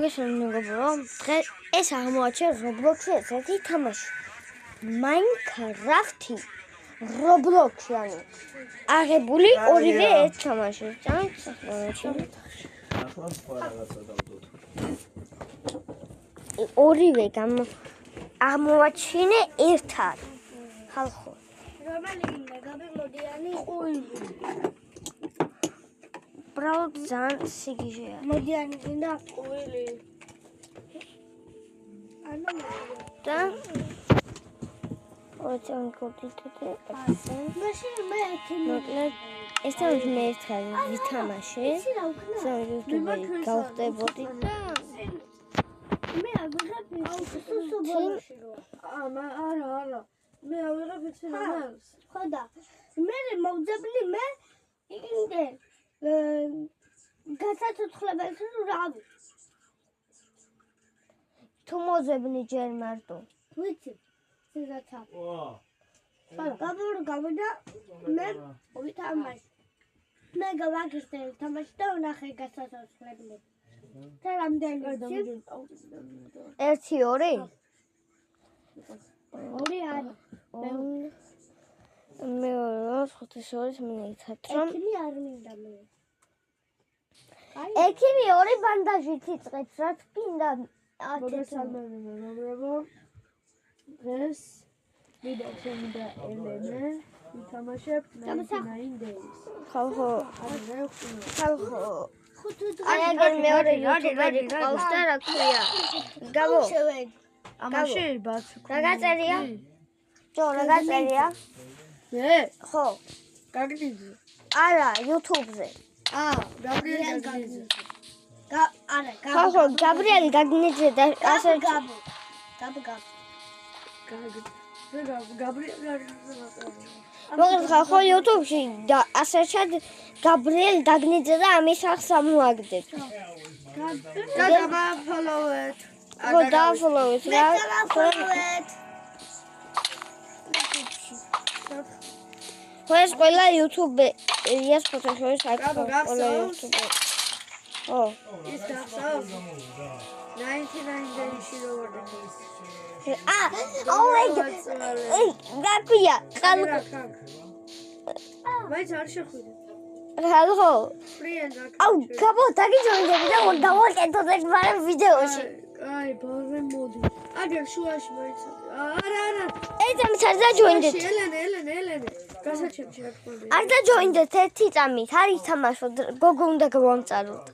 მოგესალმებით მეგობრებო, დღეს ეს აღმოაჩენ Roblox-ში ესეთი თამაში. Minecraft-ი Roblox-ი, ანუ აღებული ორივე ერთ თამაში. წამით აღმოაჩენთ. ორივე აღმოაჩინე ერთად. ხალხო. რომელი უნდა გამოდიანი ყუილი. უბრალოდ ძალიან სიგიჟეა. მოდიანი გინდა ყუილი. ანუ და ოჩან კოდიტე ასე. მაშინ მე ეთნი. მოკლედ ეს თამაში მე ერთხელ ვითამაშე. YouTube-ში გავხდებოდი და მე აგვიღებ სუსუბოლში რო. არა. მე ავიღებ ეს ნამს. ხოდა. მე მოვძებნი მე იგინდე გასაცოცხლებელს რავი. თუ მოძებნი ჯერ მარტო. ვიცი. ზეცა. გავიდა მე ვითამაშე. მე გავაგრძე თამაში და ვნახე გასაცოცხლებლებს. და რამდენი ერთი, ორი? ორი არა. მე 5-2 მინეცად რომ ეკიმი არ მინდა მე. ეკიმი ორი ბანდაჟით იწყებს, რაც კიდე მოგესალმებით მეგობრებო. დღეს ვიდეოშემიდა ელენე ვითამაშებთ 99 days. ხალხო ხუთი აი აგერ მეორე იუთუბერი ყავს და რა ქვია გავო ამაში ბაც რა გაწერია? ჯო რა გაწერია? მე ხო გაგდიძე. არა YouTube-ზე გაბრიელ გაგდიძე. არა ხალხო გაბრიელი გაგნიძე და ასე გაბო. გაბრიელ მოგეთ ხალხო YouTube-ში და ასერჩად გაბრიელ დაგნიძე და ამის სახს ამოაგდეთ. და დამაფოლოვეთ. ხო დაfollow-ეთ რა. ეს ყველა YouTube-ზე ეს ფოტოშოპს აქვს ყველა YouTube-ზე. ო ის გახსოვს 99 days-ში როგორ დაგეს. გაქვია ხალხო მაინც არ შეხვიდე. ხალხო ფრიენ რა. აუ გაბო დაგიჯოინდები და დავაკეთოთ ეს ბარე ვიდეოში. აი ბაზე მოდი. აგერ შუაში მაინც. არა. ეს ამით არ დაჯოინდეთ. ელენე. გასაჩემში რა თქმა უნდა. არ დაჯოინდეთ ერთი წამით. არის თამაშო გოგო უნდა გავამწაროთ.